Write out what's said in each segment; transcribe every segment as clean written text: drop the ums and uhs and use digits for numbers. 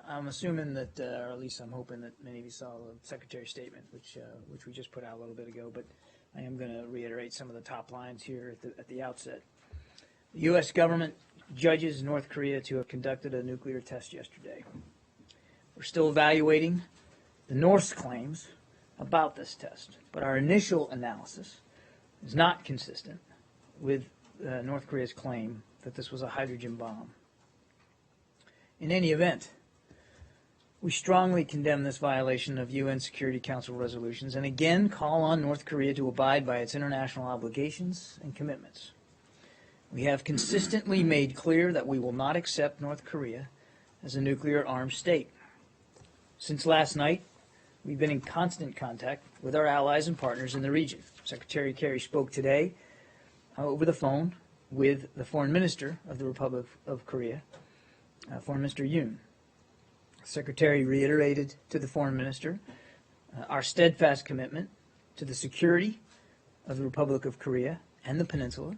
I'm assuming that, or at least I'm hoping that many of you saw the Secretary's statement, which we just put out a little bit ago, but I am going to reiterate some of the top lines here at the outset. The U.S. government judges North Korea to have conducted a nuclear test yesterday. We're still evaluating the North's claims about this test, but our initial analysis is not consistent with North Korea's claim that this was a hydrogen bomb. In any event, we strongly condemn this violation of UN Security Council resolutions and again call on North Korea to abide by its international obligations and commitments. We have consistently made clear that we will not accept North Korea as a nuclear-armed state. Since last night, we've been in constant contact with our allies and partners in the region. Secretary Kerry spoke today over the phone with the Foreign Minister of the Republic of Korea, Foreign Minister Yoon. The Secretary reiterated to the Foreign Minister our steadfast commitment to the security of the Republic of Korea and the Peninsula,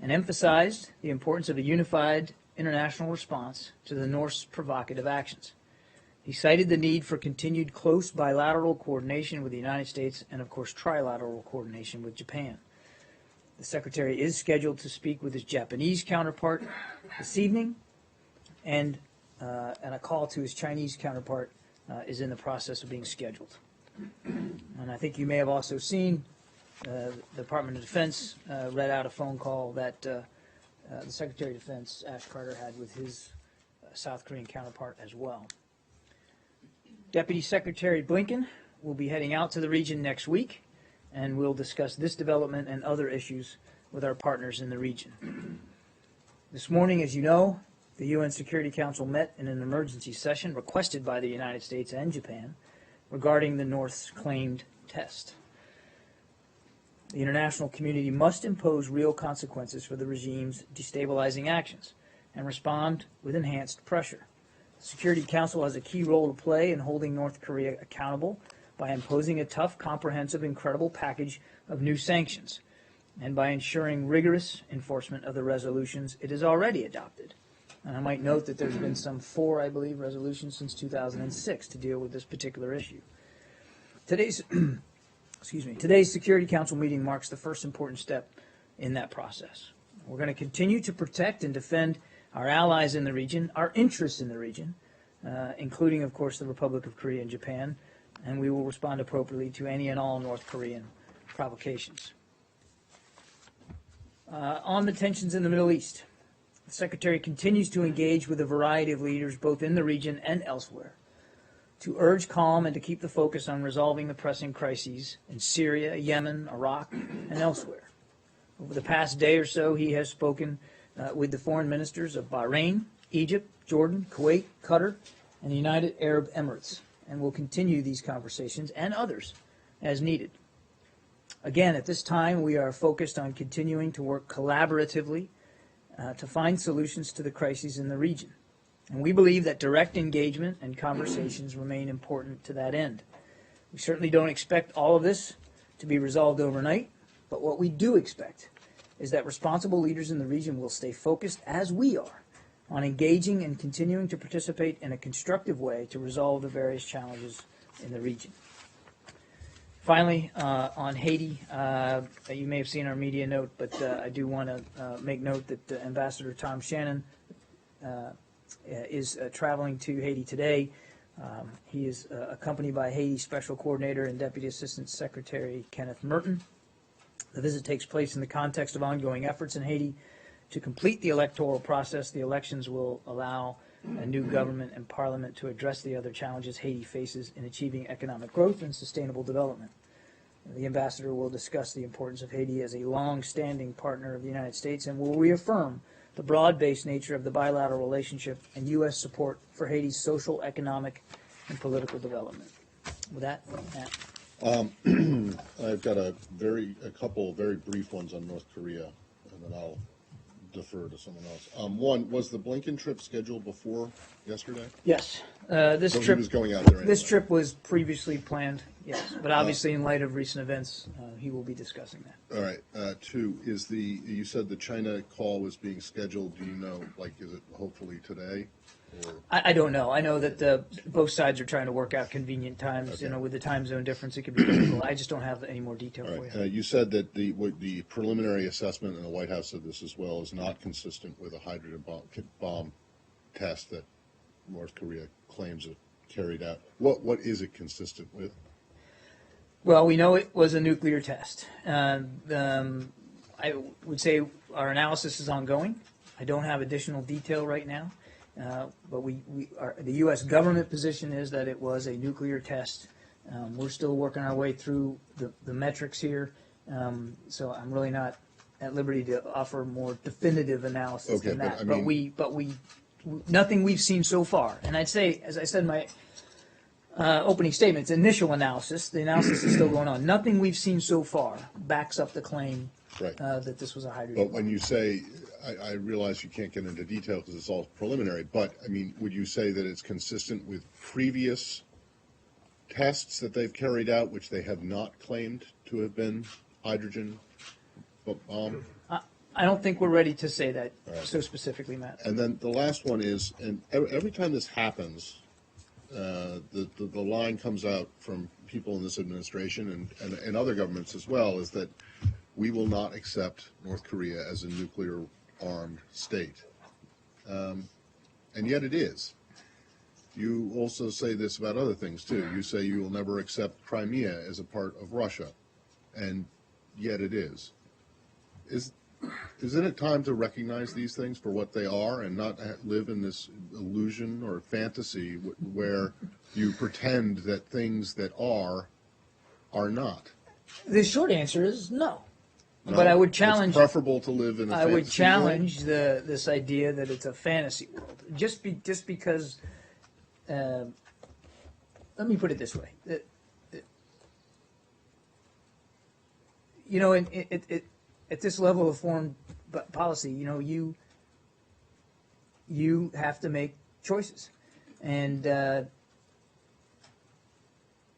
and emphasized the importance of a unified international response to the North's provocative actions. He cited the need for continued close bilateral coordination with the United States and, of course, trilateral coordination with Japan. The Secretary is scheduled to speak with his Japanese counterpart this evening, and a call to his Chinese counterpart is in the process of being scheduled. And I think you may have also seen the Department of Defense read out a phone call that the Secretary of Defense, Ash Carter, had with his South Korean counterpart as well. Deputy Secretary Blinken will be heading out to the region next week, and we'll discuss this development and other issues with our partners in the region. This morning, as you know, the UN Security Council met in an emergency session requested by the United States and Japan regarding the North's claimed test. The international community must impose real consequences for the regime's destabilizing actions and respond with enhanced pressure. The Security Council has a key role to play in holding North Korea accountable by imposing a tough, comprehensive, and credible package of new sanctions, and by ensuring rigorous enforcement of the resolutions it has already adopted. And I might note that there's been some 4, I believe, resolutions since 2006 to deal with this particular issue. Today's Security Council meeting marks the first important step in that process. We're going to continue to protect and defend our allies in the region, our interests in the region, including, of course, the Republic of Korea and Japan, and we will respond appropriately to any and all North Korean provocations. On the tensions in the Middle East, the Secretary continues to engage with a variety of leaders both in the region and elsewhere to urge calm and to keep the focus on resolving the pressing crises in Syria, Yemen, Iraq, and elsewhere. Over the past day or so, he has spoken with the foreign ministers of Bahrain, Egypt, Jordan, Kuwait, Qatar, and the United Arab Emirates, and will continue these conversations and others as needed. Again, at this time, we are focused on continuing to work collaboratively to find solutions to the crises in the region. And we believe that direct engagement and conversations remain important to that end. We certainly don't expect all of this to be resolved overnight, but what we do expect is that responsible leaders in the region will stay focused, as we are, on engaging and continuing to participate in a constructive way to resolve the various challenges in the region. Finally, on Haiti, you may have seen our media note, but I do want to make note that Ambassador Tom Shannon is traveling to Haiti today. He is accompanied by Haiti Special Coordinator and Deputy Assistant Secretary Kenneth Merton. The visit takes place in the context of ongoing efforts in Haiti to complete the electoral process. The elections will allow a new government and parliament to address the other challenges Haiti faces in achieving economic growth and sustainable development. The ambassador will discuss the importance of Haiti as a long-standing partner of the United States and will reaffirm the broad-based nature of the bilateral relationship and U.S. support for Haiti's social, economic, and political development. With that, Matt. I've got a couple very brief ones on North Korea, and then I'll defer to someone else. One, was the Blinken trip scheduled before yesterday? Yes. He was going out there anyway. This trip was previously planned, yes. But obviously, in light of recent events, he will be discussing that. All right. Two, you said the China call was being scheduled. Do you know, is it hopefully today? Or? I don't know. I know that both sides are trying to work out convenient times. Okay. You know, with the time zone difference, it could be difficult. I just don't have any more detail All for right. you. You said that the preliminary assessment, and the White House said this as well, is not consistent with a hydrogen bomb test that North Korea claims it carried out. What is it consistent with? Well, we know it was a nuclear test. I would say our analysis is ongoing. I don't have additional detail right now, but the U.S. government position is that it was a nuclear test. We're still working our way through the metrics here, so I'm really not at liberty to offer more definitive analysis than that. But nothing we've seen so far. And I'd say, as I said in my opening statement, it's initial analysis. The analysis is still going on. Nothing we've seen so far backs up the claim that this was a hydrogen But when you say, I realize you can't get into detail because it's all preliminary, but I mean, would you say that it's consistent with previous tests that they've carried out, which they have not claimed to have been hydrogen bomb? I don't think we're ready to say that so specifically, Matt. And then the last one is, and every time this happens, the line comes out from people in this administration and other governments as well, is that we will not accept North Korea as a nuclear-armed state. And yet it is. You also say this about other things, too. You say you will never accept Crimea as a part of Russia, and yet it is. Isn't it time to recognize these things for what they are and not live in this illusion or fantasy where you pretend that things that are not? The short answer is no. No? But I would challenge. It's preferable to live in a fantasy would challenge world? this idea that it's a fantasy world. Just because. Let me put it this way. You know, at this level of foreign policy, you know, you have to make choices, and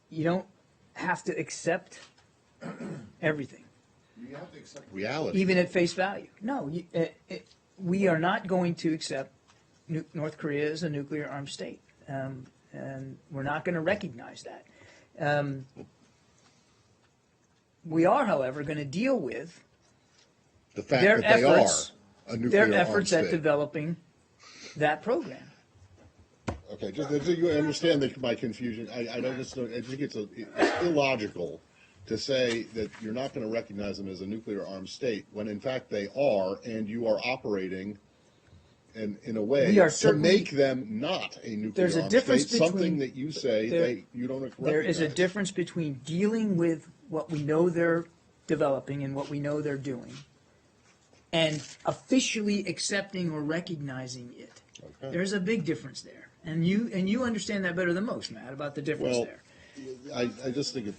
you don't have to accept everything. You have to accept reality. Even at face value. No, we are not going to accept North Korea as a nuclear-armed state, and we're not going to recognize that. We are, however, going to deal with the fact their that efforts, they are a nuclear-armed at state. developing that program. Okay, just so you understand my confusion. I think it's illogical to say that you're not going to recognize them as a nuclear-armed state when, in fact, they are, and you are operating in a way to make them not a nuclear-armed state. Something that you say you don't recognize. There is a difference between dealing with what we know they're developing and what we know they're doing, and officially accepting or recognizing it. Okay. There's a big difference there, and you understand that better than most, Matt, about the difference there. I just think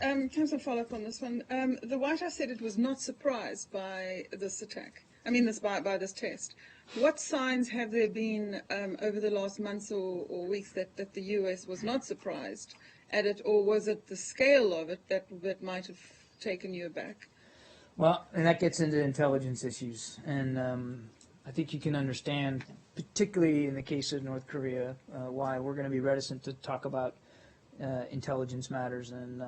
Can I follow up on this one? The White House said it was not surprised by this attack. I mean, by this test. What signs have there been over the last months or weeks that the U.S. was not surprised at it, or was it the scale of it that might have taken you aback? Well, and that gets into intelligence issues, and I think you can understand, particularly in the case of North Korea, why we're going to be reticent to talk about intelligence matters and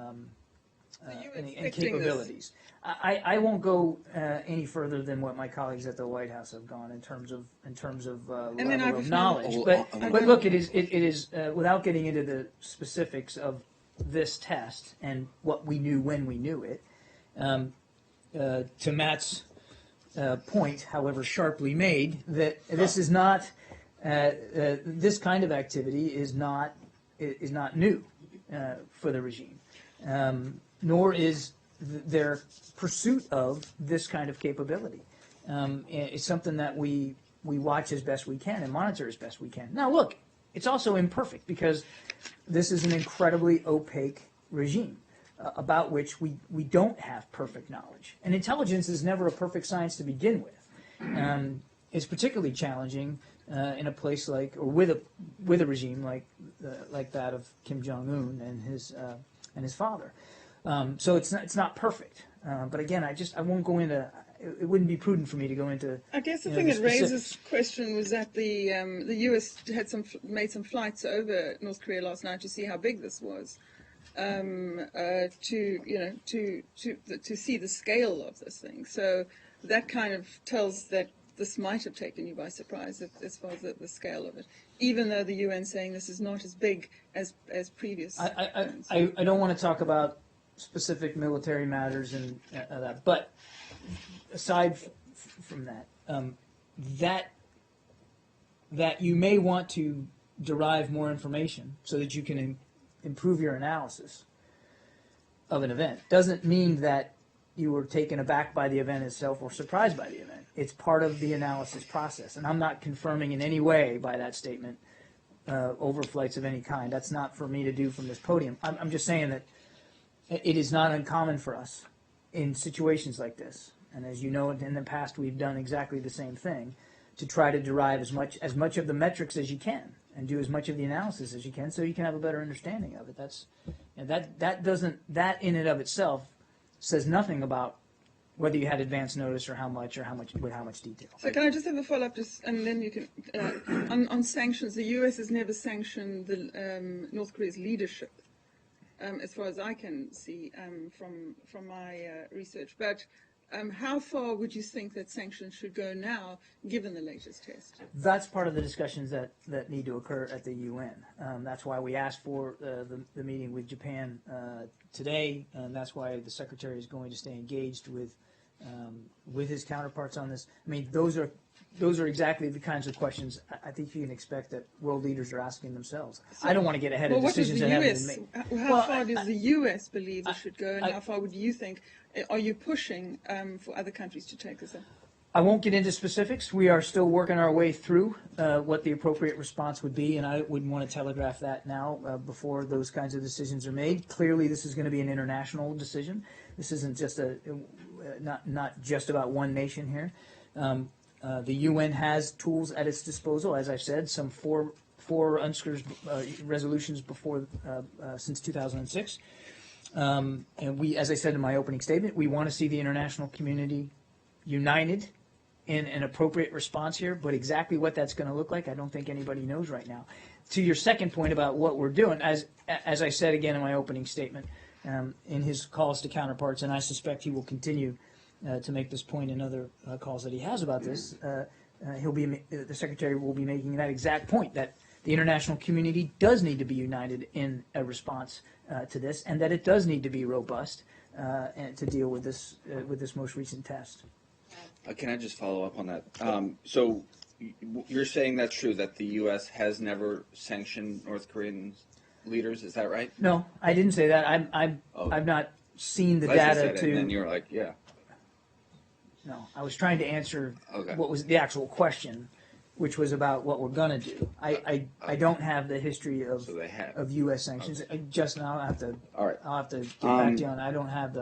capabilities. I won't go any further than what my colleagues at the White House have gone in terms of level of knowledge. But look, it is without getting into the specifics of this test and what we knew when we knew it. To Matt's point, however sharply made, that this is not this kind of activity is not new for the regime, nor is their pursuit of this kind of capability. It's something that we watch as best we can and monitor as best we can. Now, look, it's also imperfect because this is an incredibly opaque regime about which we don't have perfect knowledge. And intelligence is never a perfect science to begin with. It's particularly challenging in a place like, or with a regime like that of Kim Jong-un and his father. So it's not perfect. But again, I won't go into. it wouldn't be prudent for me to go into. I guess the you know, thing the that raises specifics. question was that the U.S. had made some flights over North Korea last night to see how big this was, to see the scale of this thing. So that kind of tells that this might have taken you by surprise as far as the scale of it, even though the UN saying this is not as big as previous. I don't want to talk about specific military matters and that, but aside from that, that you may want to derive more information so that you can improve your analysis of an event doesn't mean that you were taken aback by the event itself or surprised by the event. It's part of the analysis process, and I'm not confirming in any way by that statement overflights of any kind. That's not for me to do from this podium. I'm just saying that it is not uncommon for us in situations like this, and as you know, in the past we've done exactly the same thing, to try to derive as much of the metrics as you can and do as much of the analysis as you can, so you can have a better understanding of it. That in and of itself says nothing about whether you had advance notice or how much with how much detail. So can I just have a follow-up, and then you can on sanctions. The U.S. has never sanctioned the North Korea's leadership, as far as I can see from my research. But how far would you think that sanctions should go now, given the latest test? That's part of the discussions that need to occur at the UN. That's why we asked for the meeting with Japan today, and that's why the Secretary is going to stay engaged with his counterparts on this. I mean, those are exactly the kinds of questions I think you can expect that world leaders are asking themselves. So, I don't want to get ahead of decisions that haven't been made. How far does the U.S. believe it should go, and how far would you think? Are you pushing for other countries to take this up? I won't get into specifics. We are still working our way through what the appropriate response would be, and I wouldn't want to telegraph that now before those kinds of decisions are made. Clearly, this is going to be an international decision. This isn't just not just about one nation here. The UN has tools at its disposal, as I've said, some four UNSCR resolutions before since 2006. And we, as I said in my opening statement, we want to see the international community united in an appropriate response here, but exactly what that's going to look like, I don't think anybody knows right now. To your second point about what we're doing, as I said again in my opening statement, in his calls to counterparts, and I suspect he will continue to make this point in other calls that he has about this, the Secretary will be making that exact point, that the international community does need to be united in a response to this, and that it does need to be robust and to deal with this most recent test. Can I just follow up on that? So you're saying that's true, that the U.S. has never sanctioned North Korean leaders, is that right? No, I didn't say that. I've not seen the data said to. It, and then you're like, yeah. No, I was trying to answer what was the actual question, which was about what we're going to do. I don't have the history of U.S. sanctions. Okay. Just now, I'll have to get back to you on. I don't have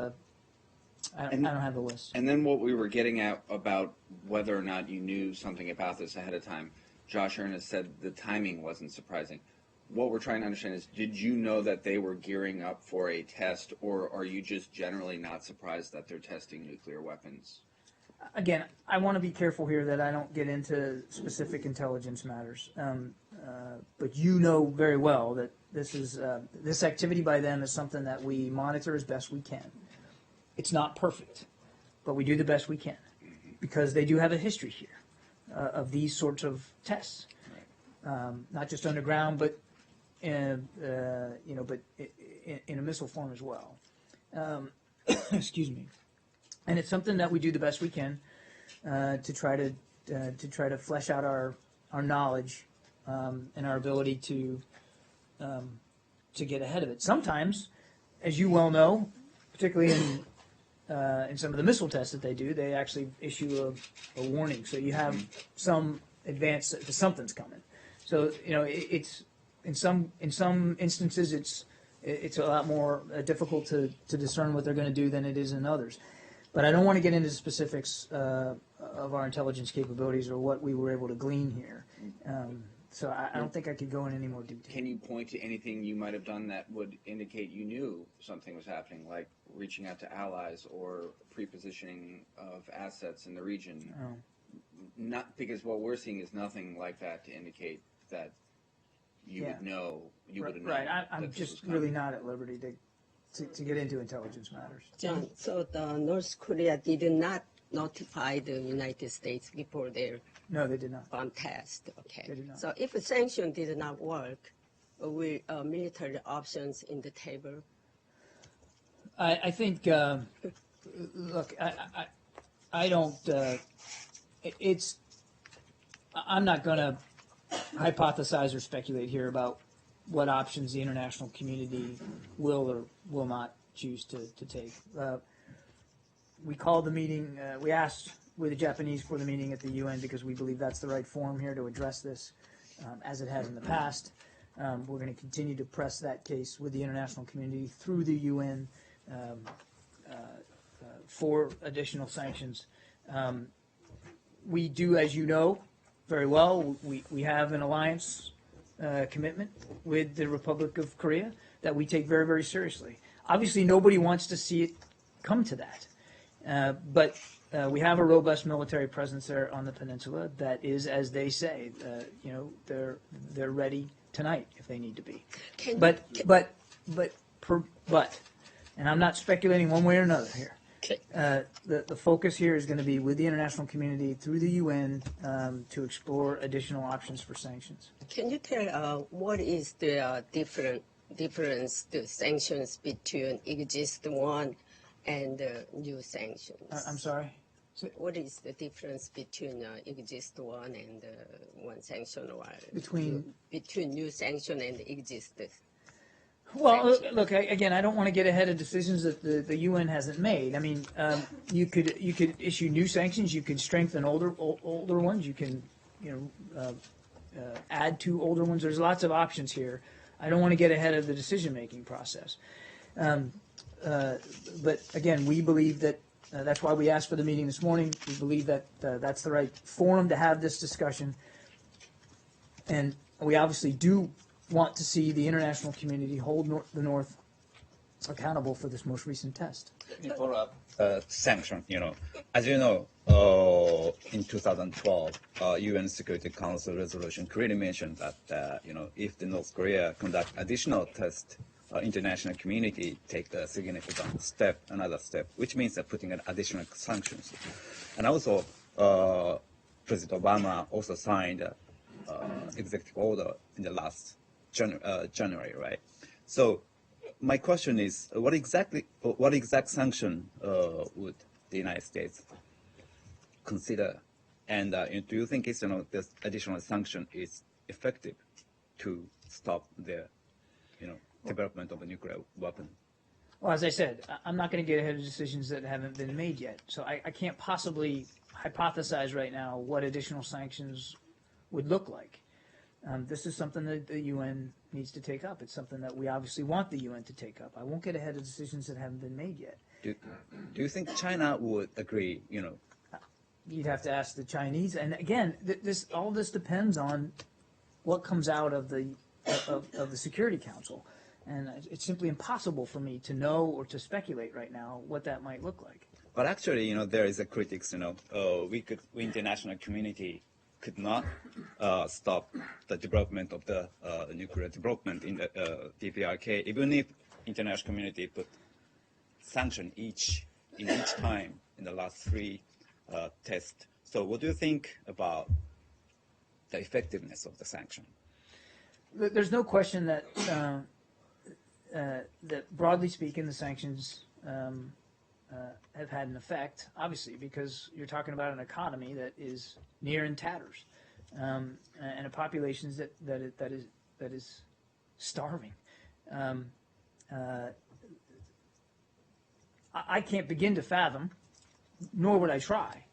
the list. And then what we were getting at about whether or not you knew something about this ahead of time, Josh Earnest said the timing wasn't surprising. What we're trying to understand is, did you know that they were gearing up for a test, or are you just generally not surprised that they're testing nuclear weapons? Again, I want to be careful here that I don't get into specific intelligence matters. But you know very well that this activity by them is something that we monitor as best we can. It's not perfect, but we do the best we can because they do have a history here of these sorts of tests, not just underground, but in a missile form as well. Excuse me. And it's something that we do the best we can to try to flesh out our knowledge and our ability to get ahead of it. Sometimes, as you well know, particularly in some of the missile tests that they do, they actually issue a warning, so you have some advance that something's coming. So it's in some instances it's a lot more difficult to discern what they're going to do than it is in others. But I don't want to get into specifics of our intelligence capabilities or what we were able to glean here. So I don't think I could go in any more detail. Can you point to anything you might have done that would indicate you knew something was happening, like reaching out to allies or pre-positioning of assets in the region. Oh. Not because what we're seeing is nothing like that to indicate that you would know. You would have known. Right. I'm that this just was coming. really not at liberty to get into intelligence matters. John, so the North Korea did not notify the United States before their No, they did not. bomb test. Okay. They did not. So if a sanction did not work, will military options in the table? I think, look, I don't, I'm not going to hypothesize or speculate here about what options the international community will or will not choose to take. We called the meeting, we asked with the Japanese for the meeting at the UN because we believe that's the right forum here to address this, as it has in the past. We're going to continue to press that case with the international community through the UN for additional sanctions. We do, as you know very well, we have an alliance commitment with the Republic of Korea that we take very, very seriously. Obviously, nobody wants to see it come to that. But we have a robust military presence there on the peninsula that is, as they say, they're ready tonight if they need to be. But, and I'm not speculating one way or another here. The focus here is going to be with the international community through the UN to explore additional options for sanctions. Can you tell what is the difference, the sanctions between existing one and the new sanctions? I'm sorry? What is the difference between existing one and one sanction or Between new sanction and existing? Well, look, again, I don't want to get ahead of decisions that the UN hasn't made. I mean, you could issue new sanctions. You could strengthen older ones. You can, add to older ones. There's lots of options here. I don't want to get ahead of the decision-making process. But again, we believe that that's why we asked for the meeting this morning. We believe that that's the right forum to have this discussion. And we obviously do want to see the international community hold the North accountable for this most recent test. Let me follow up. Sanction, as you know, in 2012, UN Security Council resolution clearly mentioned that, if the North Korea conduct additional tests, international community take a significant step, another step, which means that putting in additional sanctions. And also, President Obama also signed executive order in the last January, right? So my question is, what exact sanction would the United States consider? And do you think this additional sanction is effective to stop the, development of a nuclear weapon? Well, as I said, I'm not going to get ahead of decisions that haven't been made yet. So I can't possibly hypothesize right now what additional sanctions would look like. This is something that the UN needs to take up. It's something that we obviously want the UN to take up. I won't get ahead of decisions that haven't been made yet. Do you think China would agree, You'd have to ask the Chinese. And again, all this depends on what comes out of the Security Council. And it's simply impossible for me to know or to speculate right now what that might look like. But actually, there is a critics, we international community could not stop the development of the nuclear development in the DPRK, even if international community put sanction in each time in the last 3 tests. So what do you think about the effectiveness of the sanction? There's no question that that broadly speaking, the sanctions have had an effect, obviously, because you're talking about an economy that is near in tatters, and a population that is starving. I can't begin to fathom, nor would I try,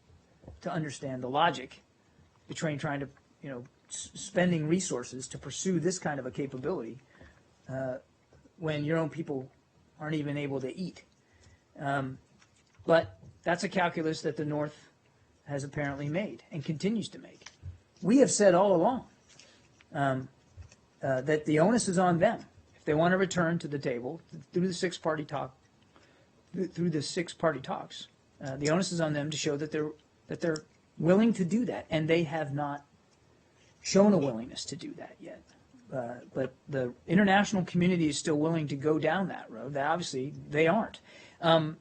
to understand the logic between trying to, spending resources to pursue this kind of a capability when your own people aren't even able to eat. But that's a calculus that the North has apparently made and continues to make. We have said all along that the onus is on them. If they want to return to the table through the 6-party talk, through the six-party talks. The onus is on them to show that they're willing to do that, and they have not shown a willingness to do that yet. But the international community is still willing to go down that road. Obviously, they aren't. I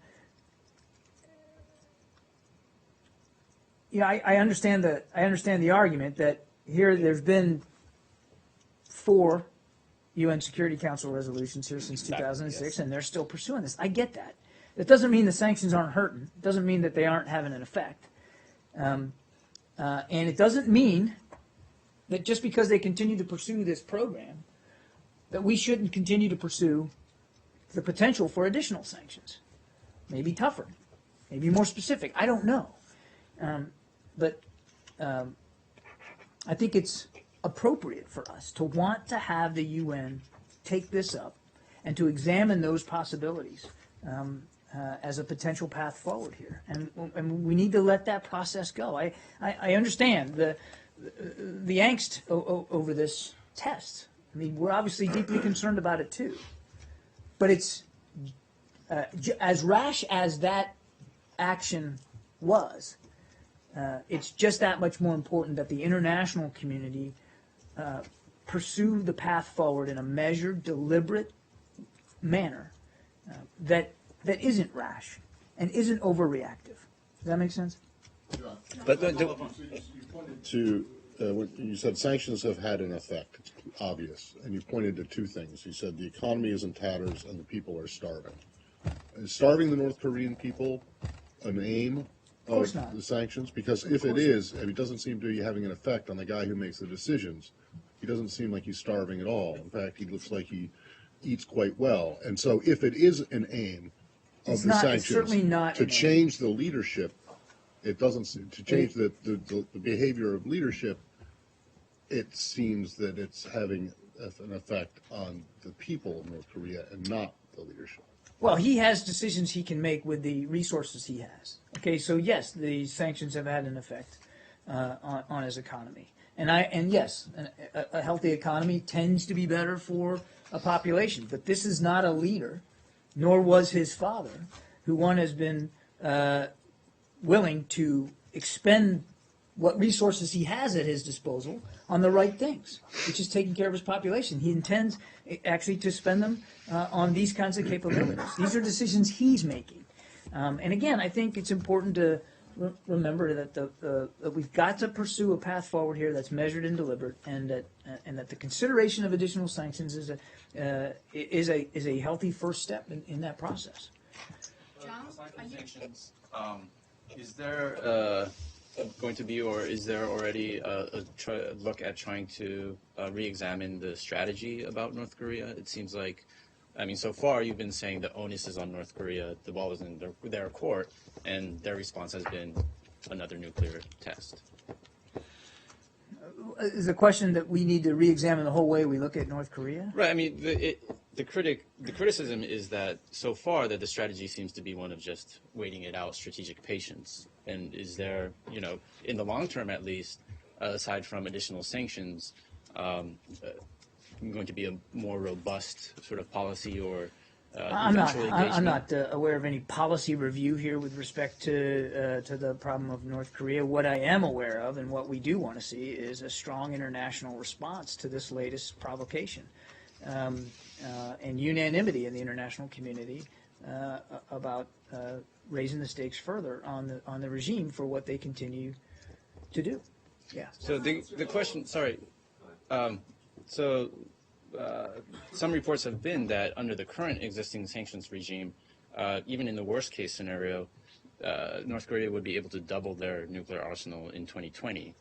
understand the argument that here there's been 4 UN Security Council resolutions here since 2006, yes. and they're still pursuing this. I get that. That doesn't mean the sanctions aren't hurting. It doesn't mean that they aren't having an effect. And it doesn't mean that just because they continue to pursue this program, that we shouldn't continue to pursue the potential for additional sanctions. Maybe tougher, maybe more specific. I don't know. But I think it's appropriate for us to want to have the UN take this up and to examine those possibilities as a potential path forward here. And we need to let that process go. I understand the angst over this test. I mean, we're obviously deeply concerned about it too. But it's as rash as that action was, it's just that much more important that the international community pursue the path forward in a measured, deliberate manner that isn't rash and isn't overreactive. Does that make sense? But You pointed to when you said sanctions have had an effect. It's obvious, and you pointed to 2 things. You said the economy is in tatters and the people are starving. Is starving the North Korean people an aim of the sanctions? Because if it is, and it doesn't seem to be having an effect on the guy who makes the decisions, he doesn't seem like he's starving at all. In fact, he looks like he eats quite well. And so if it is an aim of the sanctions, it's certainly not to change the leadership, it doesn't seem to change the behavior of leadership. It seems that it's having an effect on the people of North Korea and not the leadership. Well, he has decisions he can make with the resources he has. Okay, so yes, the sanctions have had an effect on his economy, and yes, a healthy economy tends to be better for a population. But this is not a leader, nor was his father, who one has been willing to expend what resources he has at his disposal on the right things, which is taking care of his population. He intends actually to spend them on these kinds of capabilities. These are decisions he's making. And again, I think it's important to remember that that we've got to pursue a path forward here that's measured and deliberate, and that the consideration of additional sanctions is a healthy first step in that process. John, sanctions, is there going to be, or is there already a look at trying to re-examine the strategy about North Korea? It seems like, I mean, so far you've been saying the onus is on North Korea, the ball is in their court, and their response has been another nuclear test. Is a question that we need to re-examine the whole way we look at North Korea? Right. I mean, the criticism is that so far that the strategy seems to be one of just waiting it out, strategic patience. And is there, in the long term at least, aside from additional sanctions, going to be a more robust sort of policy or I'm not aware of any policy review here with respect to the problem of North Korea. What I am aware of, and what we do want to see, is a strong international response to this latest provocation, and unanimity in the international community about raising the stakes further on the regime for what they continue to do. Yeah. So the question, sorry. Some reports have been that under the current existing sanctions regime, even in the worst case scenario, North Korea would be able to double their nuclear arsenal in 2020.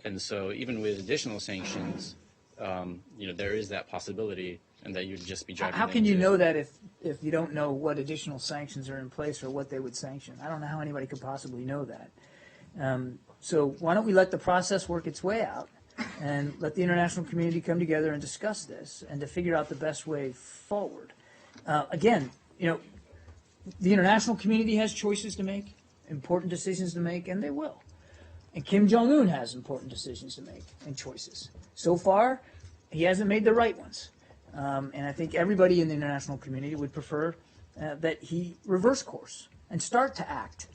And so even with additional sanctions, there is that possibility, and that you'd just be driving. How can you know that if you don't know what additional sanctions are in place or what they would sanction? I don't know how anybody could possibly know that. So why don't we let the process work its way out, and let the international community come together and discuss this, and to figure out the best way forward. Again, the international community has choices to make, important decisions to make, and they will. And Kim Jong-un has important decisions to make and choices. So far, he hasn't made the right ones. And I think everybody in the international community would prefer that he reverse course and start to act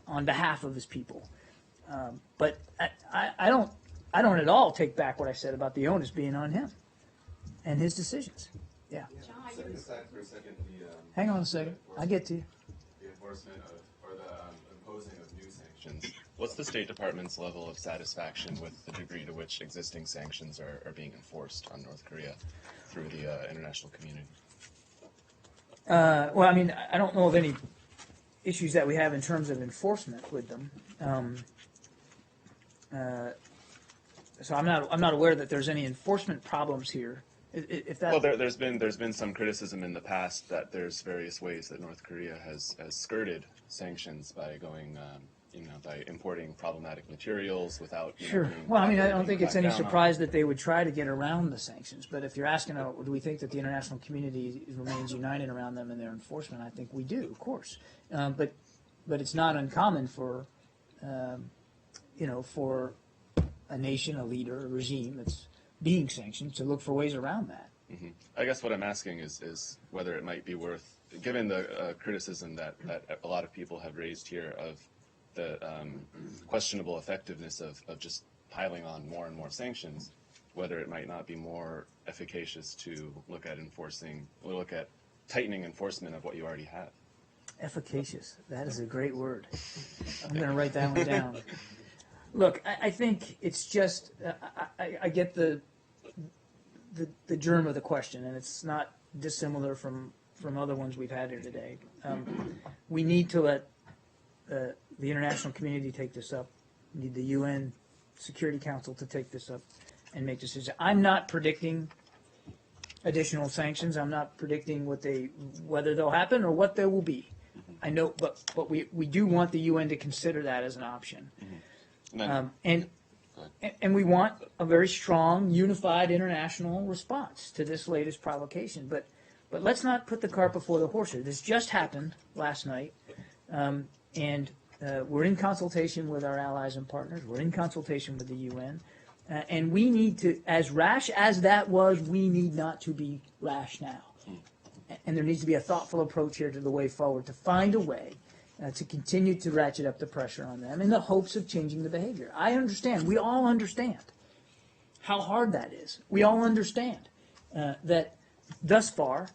on behalf of his people. But I don't at all take back what I said about the onus being on him and his decisions. Yeah. Setting aside for a second the Hang on a second. I get to you. the enforcement of or the imposing of new sanctions. What's the State Department's level of satisfaction with the degree to which existing sanctions are being enforced on North Korea through the international community? Well, I mean, I don't know of any issues that we have in terms of enforcement with them. So I'm not aware that there's any enforcement problems here. If that, Well, there's been some criticism in the past that there's various ways that North Korea has skirted sanctions by going, by importing problematic materials without. Sure. Well, I mean, I don't think it's any surprise that they would try to get around the sanctions. But if you're asking, do we think that the international community remains united around them in their enforcement? I think we do, of course. But it's not uncommon for, for a nation, a leader, a regime that's being sanctioned to look for ways around that. Mm-hmm. I guess what I'm asking is whether it might be worth, given the criticism that a lot of people have raised here of the questionable effectiveness of just piling on more and more sanctions, whether it might not be more efficacious to look at tightening enforcement of what you already have. Efficacious. That is a great word. I'm going to write that one down. Look, I think it's just, I get the germ of the question, and it's not dissimilar from other ones we've had here today. We need to let the international community take this up. We need the UN Security Council to take this up and make decisions. I'm not predicting additional sanctions. I'm not predicting whether they'll happen or what they will be. I know, but we do want the UN to consider that as an option. And we want a very strong, unified international response to this latest provocation. But let's not put the cart before the horse here. This just happened last night, and we're in consultation with our allies and partners. We're in consultation with the UN. And we need to, as rash as that was, we need not to be rash now. And there needs to be a thoughtful approach here to the way forward, to find a way to continue to ratchet up the pressure on them in the hopes of changing the behavior. I understand. We all understand how hard that is. We all understand that thus far,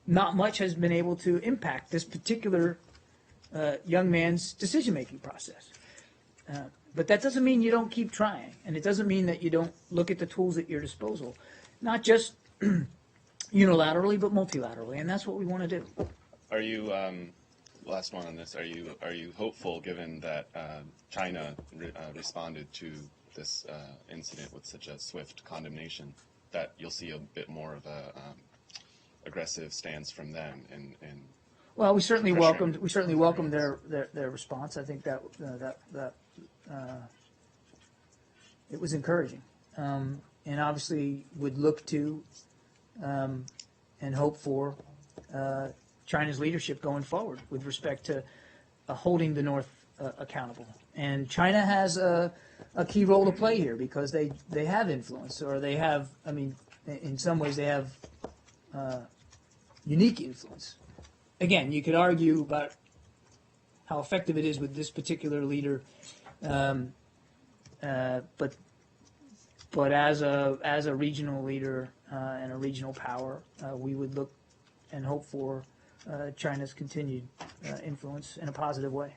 not much has been able to impact this particular young man's decision-making process. But that doesn't mean you don't keep trying, and it doesn't mean that you don't look at the tools at your disposal, not just unilaterally, but multilaterally, and that's what we want to do. Are you, last one on this, are you hopeful, given that China responded to this incident with such a swift condemnation, that you'll see a bit more of a aggressive stance from them? Well, we certainly welcomed their response. I think that it was encouraging, and obviously would look to and hope for China's leadership going forward with respect to holding the North accountable. And China has a key role to play here because they have influence, or they have, I mean, in some ways they have unique influence. Again, you could argue about how effective it is with this particular leader, but as a regional leader and a regional power, we would look and hope for China's continued influence in a positive way.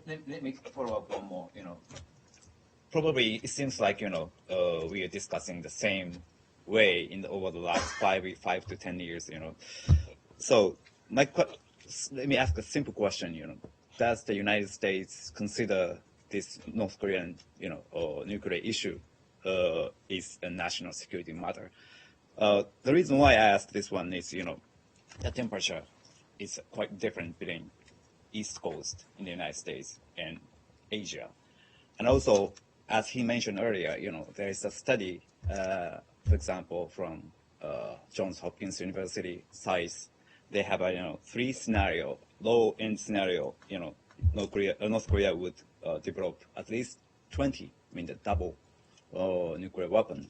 Let me follow up one more. Probably it seems like we are discussing the same way over the last 5 to 10 years. So let me ask a simple question. Does the United States consider this North Korean nuclear issue is a national security matter? The reason why I ask this one is the temperature is quite different between East Coast in the United States and Asia. And also, as he mentioned earlier, there is a study, for example, from Johns Hopkins University, SAIS. They have a 3 scenario, low-end scenario. North Korea would develop at least 20, I mean the double nuclear weapon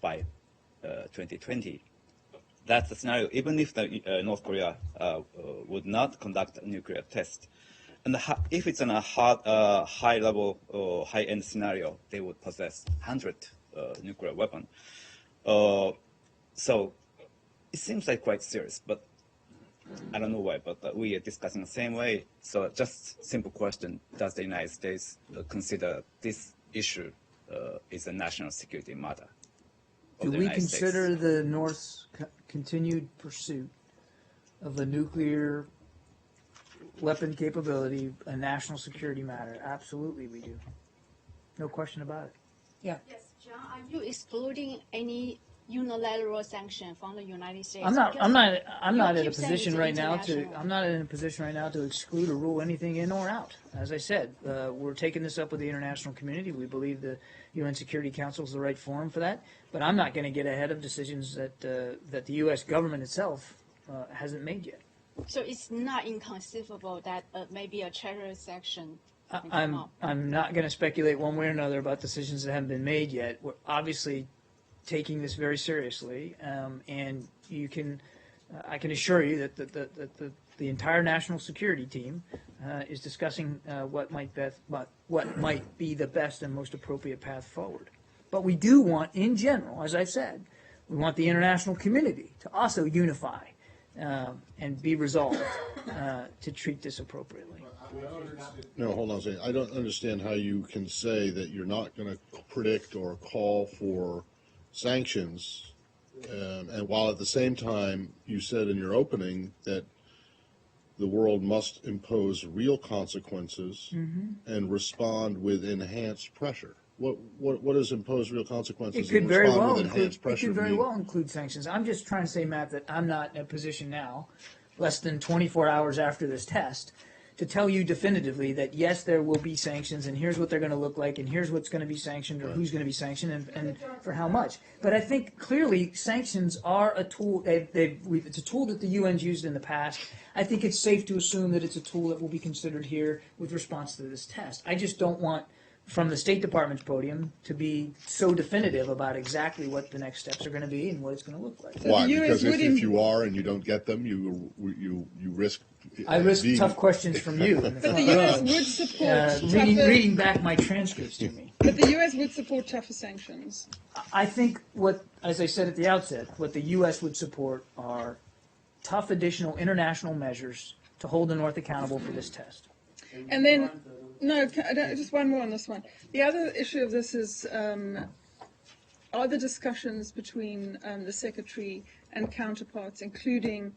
by 2020. that's the scenario. Even if the North Korea would not conduct a nuclear test, and if it's in a high-level or high-end scenario, they would possess 100 nuclear weapon. So it seems like quite serious, but I don't know why. But we are discussing the same way. So just simple question: does the United States consider this issue is a national security matter? Do we consider the North's continued pursuit of a nuclear weapon capability a national security matter? Absolutely, we do. No question about it. Yeah. Yes, John, are you excluding any unilateral sanction from the United States? I'm not in a keep saying position it's right now international. to exclude or rule anything in or out. As I said, we're taking this up with the international community. We believe the UN Security Council is the right forum for that. But I'm not going to get ahead of decisions that the U.S. government itself hasn't made yet. So it's not inconceivable that maybe a terrorist section can come up. I'm not going to speculate one way or another about decisions that haven't been made yet. We're obviously taking this very seriously, and I can assure you that the entire national security team is discussing what might be the best and most appropriate path forward. But we do want, in general, as I've said, we want the international community to also unify and be resolved to treat this appropriately. No, hold on a second. I don't understand how you can say that you're not going to predict or call for sanctions, and while at the same time you said in your opening that the world must impose real consequences and respond with enhanced pressure. What does impose real consequences? It could and very respond well with include, enhanced pressure include sanctions. I'm just trying to say, Matt, that I'm not in a position now, less than 24 hours after this test, to tell you definitively that yes, there will be sanctions, and here's what they're going to look like, and here's what's going to be sanctioned, or who's going to be sanctioned, and for how much. But I think clearly sanctions are a tool. It's a tool that the UN's used in the past. I think it's safe to assume that it's a tool that will be considered here with response to this test. I just don't want, from the State Department's podium, to be so definitive about exactly what the next steps are going to be and what it's going to look like. Why? Because if you are and you don't get them, you risk. I risk tough questions from you. But the U.S. would support reading back my transcripts to me. But the U.S. would support tougher sanctions. I think as I said at the outset, what the U.S. would support are tough additional international measures to hold the North accountable for this test. And then, just one more on this one. The other issue of this is, are the discussions between the Secretary and counterparts, include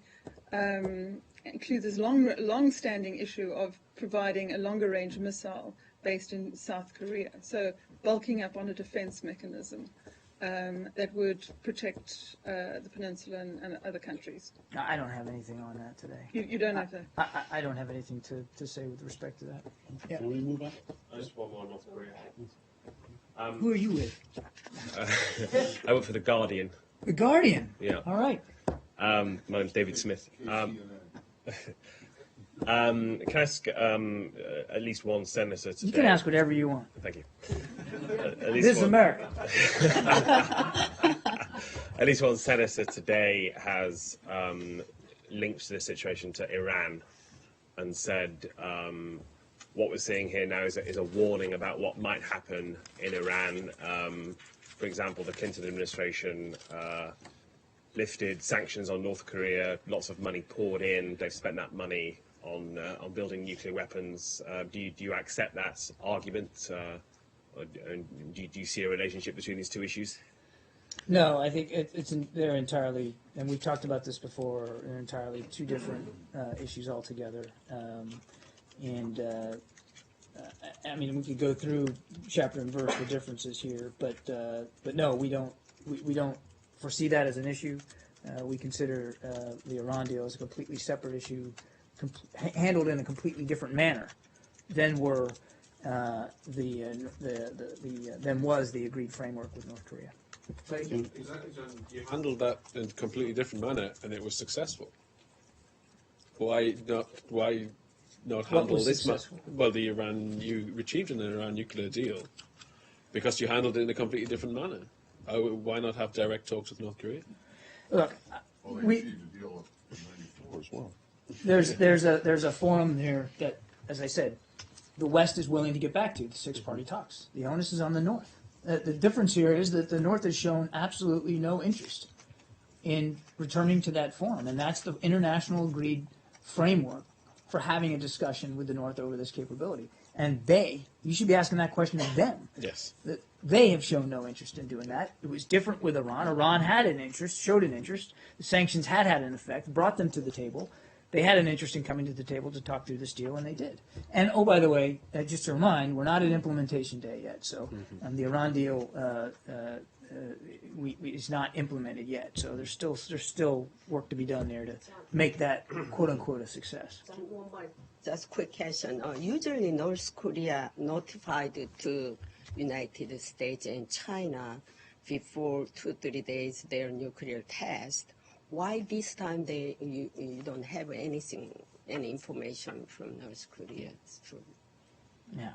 this long-standing issue of providing a longer-range missile based in South Korea, so bulking up on a defense mechanism that would protect the peninsula and other countries. I don't have anything on that today. You don't have that? I don't have anything to say with respect to that. Yeah. Can we move on? Just one more North Korea. Who are you with? I work for The Guardian. The Guardian? Yeah. All right. My name's David Smith. Can I ask at least one senator today? You can ask whatever you want. Thank you. This is America. At least one senator today has linked this situation to Iran and said what we're seeing here now is a warning about what might happen in Iran. For example, the Clinton administration lifted sanctions on North Korea. Lots of money poured in. They've spent that money on building nuclear weapons. Do you accept that argument? Or do you see a relationship between these two issues? No, I think they're entirely, and we've talked about this before, they're entirely two different issues altogether. I mean, we could go through chapter and verse the differences here, but no, we don't foresee that as an issue. We consider the Iran deal as a completely separate issue, handled in a completely different manner than was the agreed framework with North Korea. You handled that in a completely different manner, and it was successful. Why not handle this? Well, you achieved an Iran nuclear deal because you handled it in a completely different manner. Why not have direct talks with North Korea? Look, Well, they we, received a deal in '94 as well. there's a forum there that, as I said, the West is willing to get back to, the six-party talks. The onus is on the North. The difference here is that the North has shown absolutely no interest in returning to that forum, and that's the international agreed framework for having a discussion with the North over this capability. And you should be asking that question of them. Yes. They have shown no interest in doing that. It was different with Iran. Iran had an interest, showed an interest. The sanctions had an effect, brought them to the table. They had an interest in coming to the table to talk through this deal, and they did. And, oh, by the way, just to remind, we're not at implementation day yet. So the Iran deal is not implemented yet. So there's still work to be done there to make that, quote-unquote, a success. One more, just quick question. Usually North Korea notified to United States and China before 2-3 days their nuclear test. Why this time you don't have any information from North Korea? Yeah.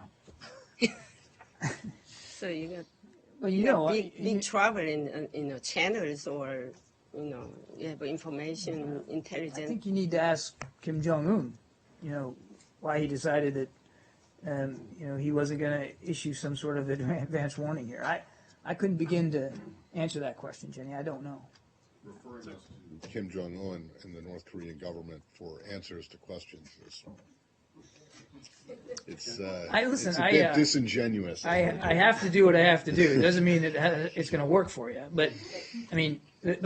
So you got Well, big trouble in channels, or you have information intelligence. I think you need to ask Kim Jong-un, why he decided that, he wasn't going to issue some sort of advance warning here. I couldn't begin to answer that question, Jenny. I don't know. Referring us to Kim Jong-un and the North Korean government for answers to questions it's a bit disingenuous. I have to do what I have to do. It doesn't mean that it's going to work for you. But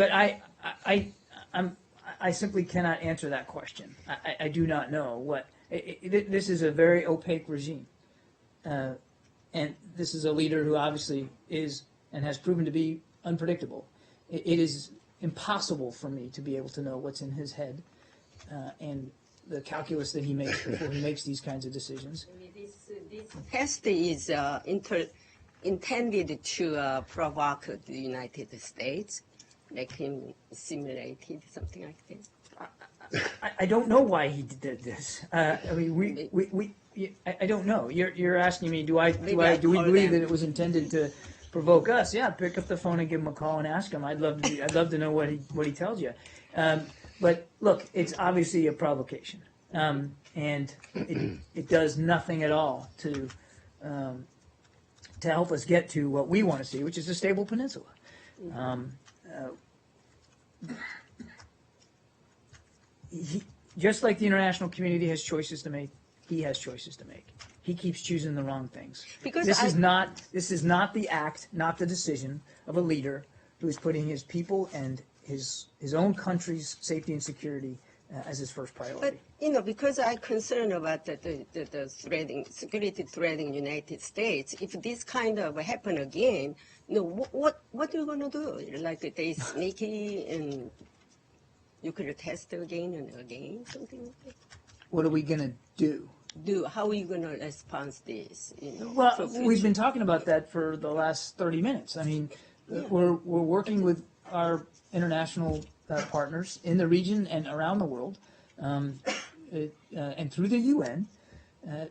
I simply cannot answer that question. I do not know what. This is a very opaque regime, and this is a leader who obviously is and has proven to be unpredictable. It is impossible for me to be able to know what's in his head and the calculus that he makes before he makes these kinds of decisions. This test is intended to provoke the United States, make him simulated, something like this. I don't know why he did this. I don't know. You're asking me, do we believe that it was intended to provoke us? Yeah, pick up the phone and give him a call and ask him. I'd love to know what he tells you. But look, it's obviously a provocation, and it does nothing at all to help us get to what we want to see, which is a stable peninsula. Just like the international community has choices to make, he has choices to make. He keeps choosing the wrong things. Because this is not the act, not the decision of a leader who is putting his people and his own country's safety and security as his first priority. But because I'm concerned about the security threatening United States, if this kind of happen again, what are you going to do? Like they sneaky and you could test again and again, something like that. What are we going to do? How are you going to respond to this? Well, we've been talking about that for the last 30 minutes. I mean, we're working with our international partners in the region and around the world, and through the UN,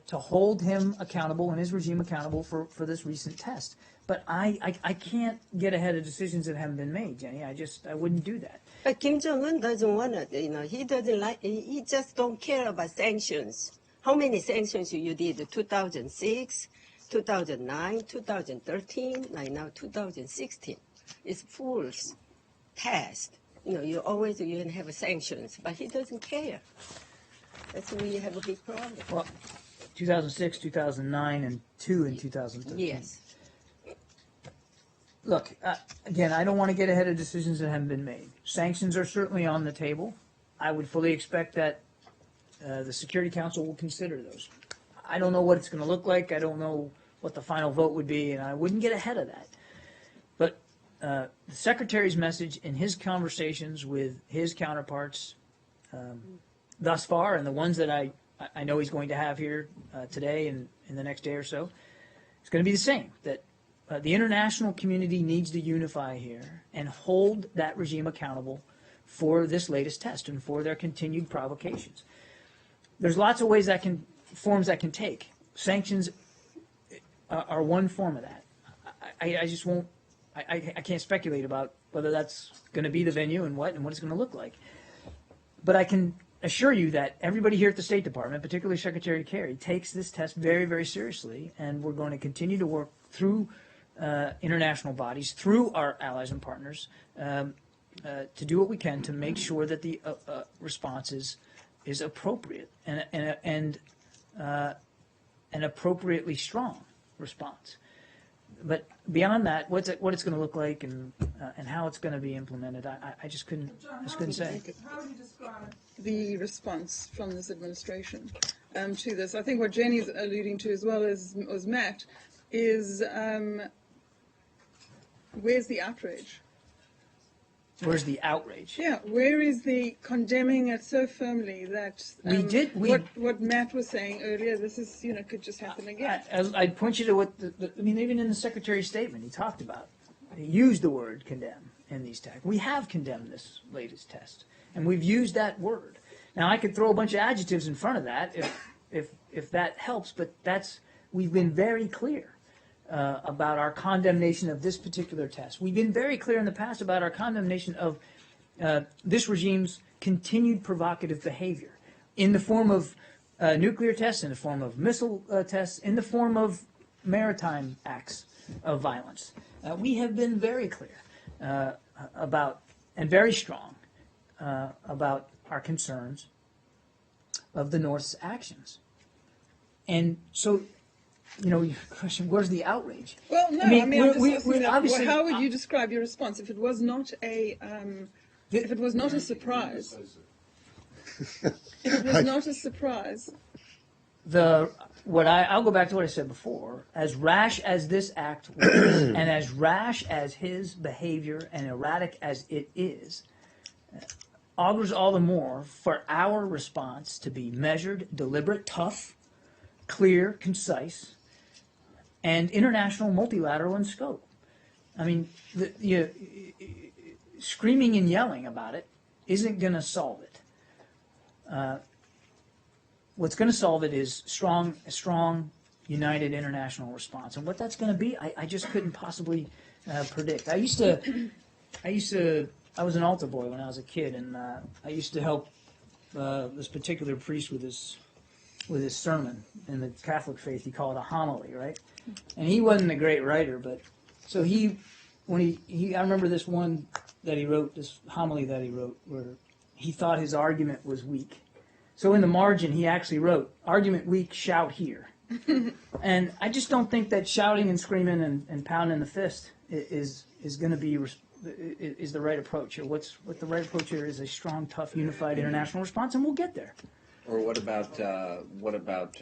to hold him accountable and his regime accountable for this recent test. But I can't get ahead of decisions that haven't been made, Jenny. I wouldn't do that. But Kim Jong-un doesn't want to, he doesn't like, he just don't care about sanctions. How many sanctions you did? 2006, 2009, 2013, like now 2016. It's fool's test. You always have sanctions, but he doesn't care. That's where you have a big problem. Well, 2006, 2009, and 2 in 2013. Yes. Look, again, I don't want to get ahead of decisions that haven't been made. Sanctions are certainly on the table. I would fully expect that the Security Council will consider those. I don't know what it's going to look like. I don't know what the final vote would be, and I wouldn't get ahead of that. But the Secretary's message in his conversations with his counterparts thus far, and the ones that I know he's going to have here today and in the next day or so, it's going to be the same, that the international community needs to unify here and hold that regime accountable for this latest test and for their continued provocations. There's lots of ways forms that can take. Sanctions are one form of that. I just won't. I can't speculate about whether that's going to be the venue and what it's going to look like. But I can assure you that everybody here at the State Department, particularly Secretary Kerry, takes this test very, very seriously, and we're going to continue to work through international bodies, through our allies and partners, to do what we can to make sure that the response is appropriate and an appropriately strong response. But beyond that, what it's going to look like and how it's going to be implemented, I just couldn't say. How would you describe the response from this administration to this? I think what Jenny's alluding to, as well as Matt, is where's the outrage? Where's the outrage? Yeah, where is the condemning it so firmly that what Matt was saying earlier, this is, could just happen again. I'd point you to what, even in the Secretary's statement, he talked about, he used the word condemn in these texts. We have condemned this latest test, and we've used that word. Now, I could throw a bunch of adjectives in front of that if that helps, but we've been very clear about our condemnation of this particular test. We've been very clear in the past about our condemnation of this regime's continued provocative behavior in the form of nuclear tests, in the form of missile tests, in the form of maritime acts of violence. We have been very clear about, and very strong about our concerns of the North's actions. And so, your question, where's the outrage? Well, no, I'm just asking how would you describe your response if it was not a surprise? If it was not a surprise. I'll go back to what I said before. As rash as this act was, and as rash as his behavior and erratic as it is, augurs all the more for our response to be measured, deliberate, tough, clear, concise, and international, multilateral in scope. I mean, screaming and yelling about it isn't going to solve it. What's going to solve it is a strong, united international response. And what that's going to be, I just couldn't possibly predict. I was an altar boy when I was a kid, and I used to help this particular priest with his sermon. In the Catholic faith, he called it a homily, right? And he wasn't a great writer, but so I remember this one that he wrote, this homily that he wrote, where he thought his argument was weak. So in the margin, he actually wrote, "Argument weak, shout here." And I just don't think that shouting and screaming and pounding the fist is going to be is the right approach here. What the right approach here is a strong, tough, unified international response, and we'll get there. Or what about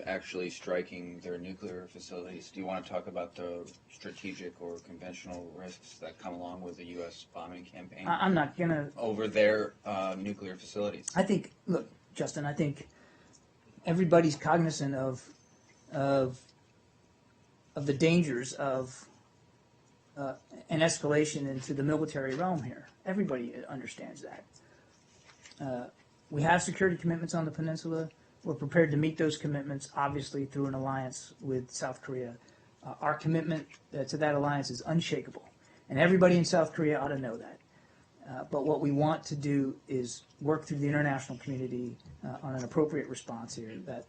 actually striking their nuclear facilities? Do you want to talk about the strategic or conventional risks that come along with the U.S. bombing campaign? I'm not going to over their nuclear facilities. I think, look, Justin, I think everybody's cognizant of the dangers of an escalation into the military realm here. Everybody understands that. We have security commitments on the peninsula. We're prepared to meet those commitments, obviously, through an alliance with South Korea. Our commitment to that alliance is unshakable, and everybody in South Korea ought to know that. But what we want to do is work through the international community on an appropriate response here that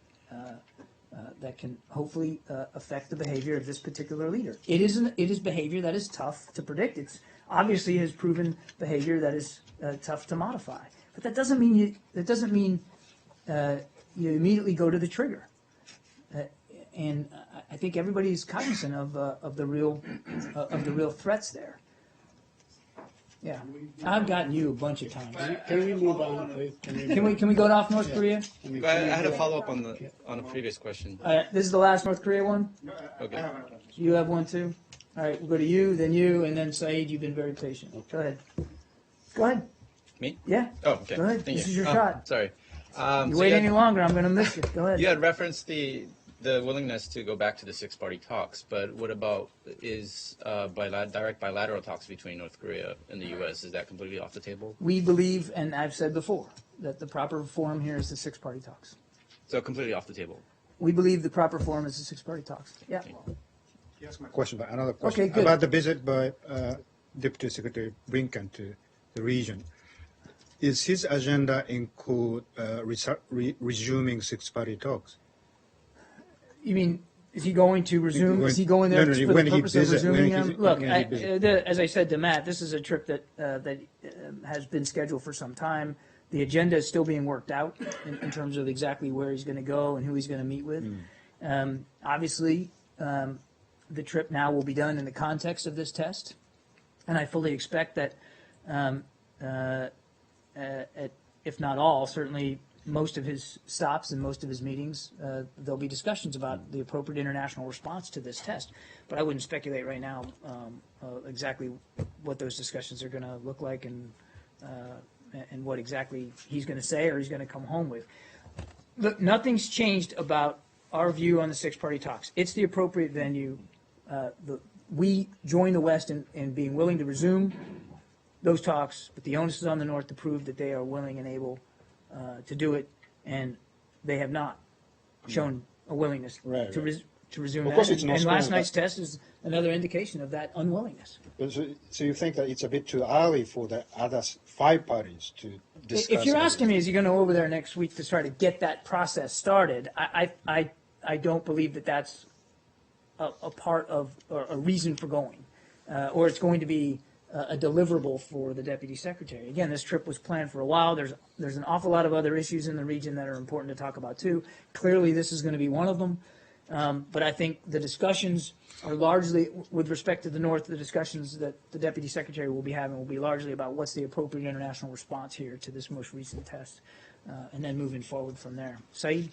can hopefully affect the behavior of this particular leader. It is behavior that is tough to predict. It's obviously has proven behavior that is tough to modify. But that doesn't mean you immediately go to the trigger. And I think everybody's cognizant of the real threats there. Yeah, I've gotten you a bunch of times. Can we move on, please? Can we go off North Korea? I had a follow up on a previous question. This is the last North Korea one. Okay. You have one too. All right, we'll go to you, and then Saeed. You've been very patient. Go ahead. Go ahead. Me? Yeah. Oh, okay. Go ahead. This is your shot. Sorry. You wait any longer, I'm going to miss you. Go ahead. You had referenced the willingness to go back to the six-party talks, but what about direct bilateral talks between North Korea and the U.S.? Is that completely off the table? We believe, and I've said before, that the proper forum here is the six-party talks. So completely off the table? We believe the proper forum is the six-party talks. Yeah. Yes, my question, but another question. Okay, good. About the visit by Deputy Secretary Blinken to the region. Is his agenda include resuming six-party talks? You mean, is he going to resume? Is he going there for the purpose of resuming them? Look, as I said to Matt, this is a trip that has been scheduled for some time. The agenda is still being worked out in terms of exactly where he's going to go and who he's going to meet with. Obviously, the trip now will be done in the context of this test, and I fully expect that, if not all, certainly most of his stops and most of his meetings, there'll be discussions about the appropriate international response to this test. But I wouldn't speculate right now exactly what those discussions are going to look like and what exactly he's going to say or he's going to come home with. Look, nothing's changed about our view on the six-party talks. It's the appropriate venue. We join the West in being willing to resume those talks, but the onus is on the North to prove that they are willing and able to do it, and they have not shown a willingness to resume that. And last night's test is another indication of that unwillingness. So you think that it's a bit too early for the other five parties to discuss? If you're asking me, is he going to go over there next week to try to get that process started, I don't believe that that's a part of or a reason for going, or it's going to be a deliverable for the Deputy Secretary. Again, this trip was planned for a while. There's an awful lot of other issues in the region that are important to talk about too. Clearly, this is going to be one of them. But I think the discussions are largely, with respect to the North, the discussions that the Deputy Secretary will be having will be largely about what's the appropriate international response here to this most recent test, and then moving forward from there. Saeed?